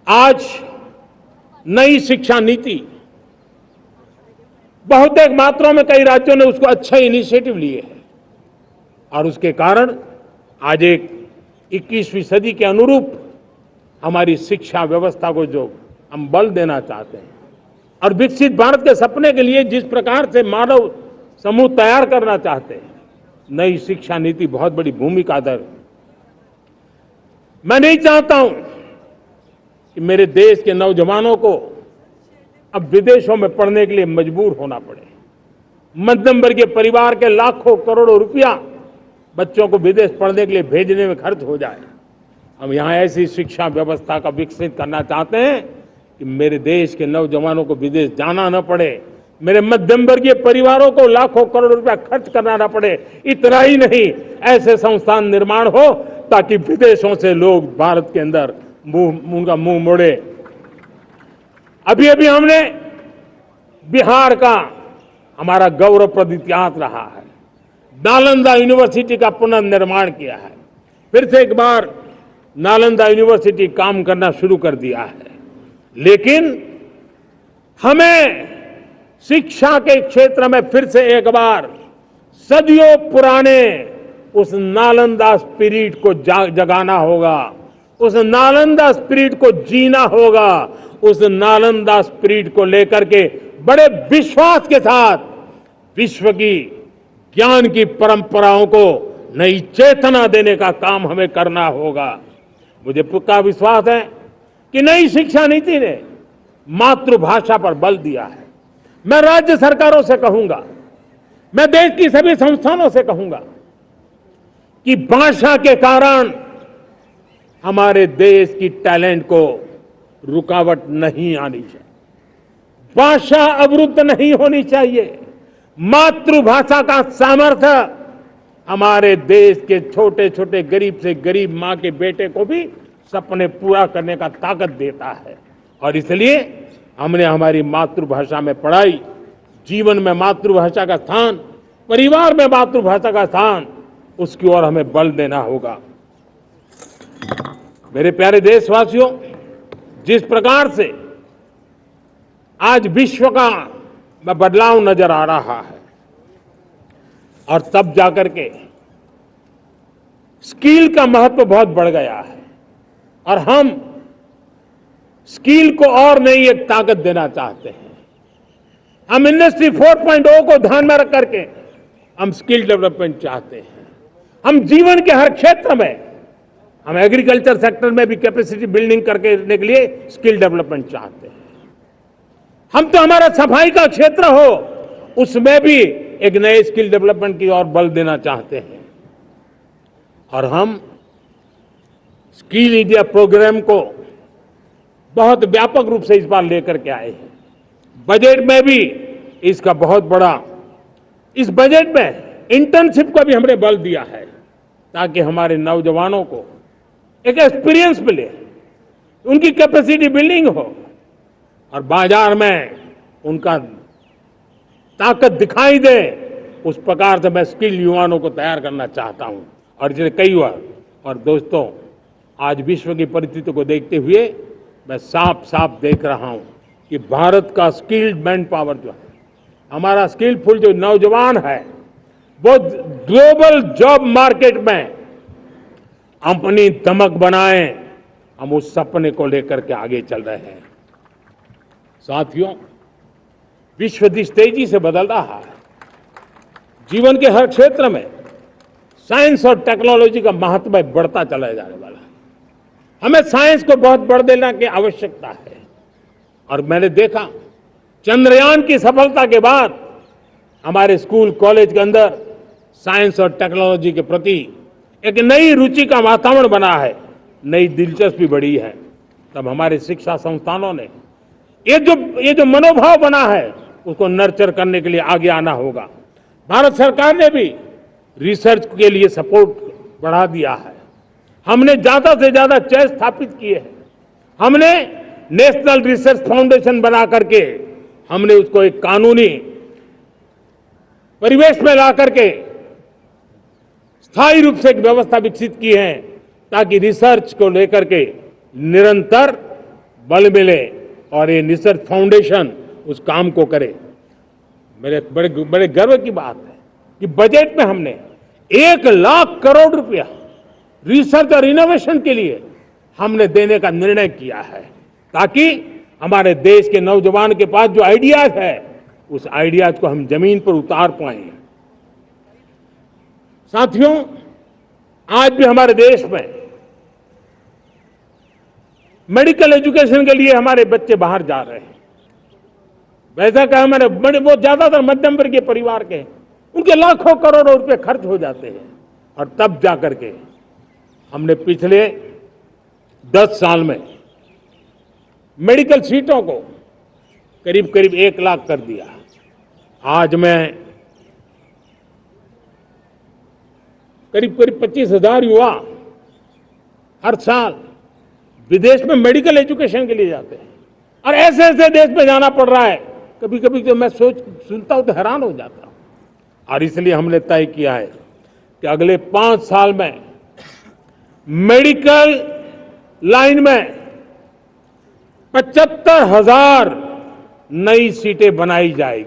आज नई शिक्षा नीति बहुत एक मात्रा में कई राज्यों ने उसको अच्छे इनिशिएटिव लिए हैं और उसके कारण आज एक 21वीं सदी के अनुरूप हमारी शिक्षा व्यवस्था को जो हम बल देना चाहते हैं और विकसित भारत के सपने के लिए जिस प्रकार से मानव समूह तैयार करना चाहते हैं, नई शिक्षा नीति बहुत बड़ी भूमिका अदा है। मैं नहीं चाहता हूं कि मेरे देश के नौजवानों को अब विदेशों में पढ़ने के लिए मजबूर होना पड़े। मध्यम वर्गीय परिवार के लाखों करोड़ों रुपया बच्चों को विदेश पढ़ने के लिए भेजने में खर्च हो जाए। हम यहाँ ऐसी शिक्षा व्यवस्था का विकसित करना चाहते हैं कि मेरे देश के नौजवानों को विदेश जाना न पड़े, मेरे मध्यम वर्गीय परिवारों को लाखों करोड़ रुपया खर्च करना न पड़े। इतना ही नहीं, ऐसे संस्थान निर्माण हो ताकि विदेशों से लोग भारत के अंदर उनका मुंह मोड़े। अभी अभी हमने बिहार का हमारा गौरवप्रद इतिहास रहा है, नालंदा यूनिवर्सिटी का पुनर्निर्माण किया है। फिर से एक बार नालंदा यूनिवर्सिटी काम करना शुरू कर दिया है, लेकिन हमें शिक्षा के क्षेत्र में फिर से एक बार सदियों पुराने उस नालंदा स्पिरिट को जगाना होगा, उस नालंदा स्पिरिट को जीना होगा, उस नालंदा स्पिरिट को लेकर के बड़े विश्वास के साथ विश्व की ज्ञान की परंपराओं को नई चेतना देने का काम हमें करना होगा। मुझे पक्का विश्वास है कि नई शिक्षा नीति ने मातृभाषा पर बल दिया है। मैं राज्य सरकारों से कहूंगा, मैं देश की सभी संस्थानों से कहूंगा कि भाषा के कारण हमारे देश की टैलेंट को रुकावट नहीं आनी चाहिए, भाषा अवरुद्ध नहीं होनी चाहिए। मातृभाषा का सामर्थ्य हमारे देश के छोटे छोटे गरीब से गरीब मां के बेटे को भी सपने पूरा करने का ताकत देता है। और इसलिए हमने हमारी मातृभाषा में पढ़ाई, जीवन में मातृभाषा का स्थान, परिवार में मातृभाषा का स्थान, उसकी ओर हमें बल देना होगा। मेरे प्यारे देशवासियों, जिस प्रकार से आज विश्व का बदलाव नजर आ रहा है और तब जाकर के स्किल का महत्व बहुत बढ़ गया है और हम स्किल को और नई एक ताकत देना चाहते हैं। हम इंडस्ट्री 4.0 को ध्यान में रख करके हम स्किल डेवलपमेंट चाहते हैं। हम जीवन के हर क्षेत्र में, हम एग्रीकल्चर सेक्टर में भी कैपेसिटी बिल्डिंग करके करने के लिए स्किल डेवलपमेंट चाहते हैं। हम तो हमारा सफाई का क्षेत्र हो, उसमें भी एक नए स्किल डेवलपमेंट की ओर बल देना चाहते हैं। और हम स्किल इंडिया प्रोग्राम को बहुत व्यापक रूप से इस बार लेकर के आए हैं। बजट में भी इसका बहुत बड़ा, इस बजट में इंटर्नशिप को भी हमने बल दिया है ताकि हमारे नौजवानों को एक एक्सपीरियंस मिले, उनकी कैपेसिटी बिल्डिंग हो और बाजार में उनका ताकत दिखाई दे। उस प्रकार से मैं स्किल युवाओं को तैयार करना चाहता हूं। और इसलिए कई बार, और दोस्तों, आज विश्व की परिस्थिति को देखते हुए मैं साफ साफ देख रहा हूं कि भारत का स्किल्ड मैन पावर जो है, हमारा स्किलफुल जो नौजवान है, वो ग्लोबल जॉब मार्केट में अपनी दमक बनाए। हम उस सपने को लेकर के आगे चल रहे हैं। साथियों, विश्व जिस तेजी से बदल रहा है, जीवन के हर क्षेत्र में साइंस और टेक्नोलॉजी का महत्व बढ़ता चला जाने वाला है। हमें साइंस को बहुत बढ़ देने की आवश्यकता है। और मैंने देखा चंद्रयान की सफलता के बाद हमारे स्कूल कॉलेज के अंदर साइंस और टेक्नोलॉजी के प्रति एक नई रुचि का वातावरण बना है, नई दिलचस्पी बढ़ी है। तब हमारे शिक्षा संस्थानों ने ये जो मनोभाव बना है, उसको नर्चर करने के लिए आगे आना होगा। भारत सरकार ने भी रिसर्च के लिए सपोर्ट बढ़ा दिया है। हमने ज्यादा से ज्यादा चेस स्थापित किए हैं। हमने नेशनल रिसर्च फाउंडेशन बना करके हमने उसको एक कानूनी परिवेश में ला करके स्थायी रूप से एक व्यवस्था विकसित की है ताकि रिसर्च को लेकर के निरंतर बल मिले और ये निसर्ग फाउंडेशन उस काम को करे। मेरे बड़े गर्व की बात है कि बजट में हमने 1,00,000 करोड़ रुपया रिसर्च और इनोवेशन के लिए हमने देने का निर्णय किया है, ताकि हमारे देश के नौजवान के पास जो आइडियाज है उस आइडियाज को हम जमीन पर उतार पाए। साथियों, आज भी हमारे देश में मेडिकल एजुकेशन के लिए हमारे बच्चे बाहर जा रहे हैं। वैसा कहा मैंने, बहुत ज्यादातर मध्यम वर्गीय परिवार के, उनके लाखों करोड़ों रुपए खर्च हो जाते हैं, और तब जाकर के हमने पिछले 10 साल में मेडिकल सीटों को करीब करीब 1 लाख कर दिया। आज मैं करीब 25,000 युवा हर साल विदेश में मेडिकल एजुकेशन के लिए जाते हैं, और ऐसे ऐसे देश में जाना पड़ रहा है, कभी कभी तो मैं सुनता हूं तो हैरान हो जाता हूं। और इसलिए हमने तय किया है कि अगले 5 साल में मेडिकल लाइन में 75,000 नई सीटें बनाई जाएगी।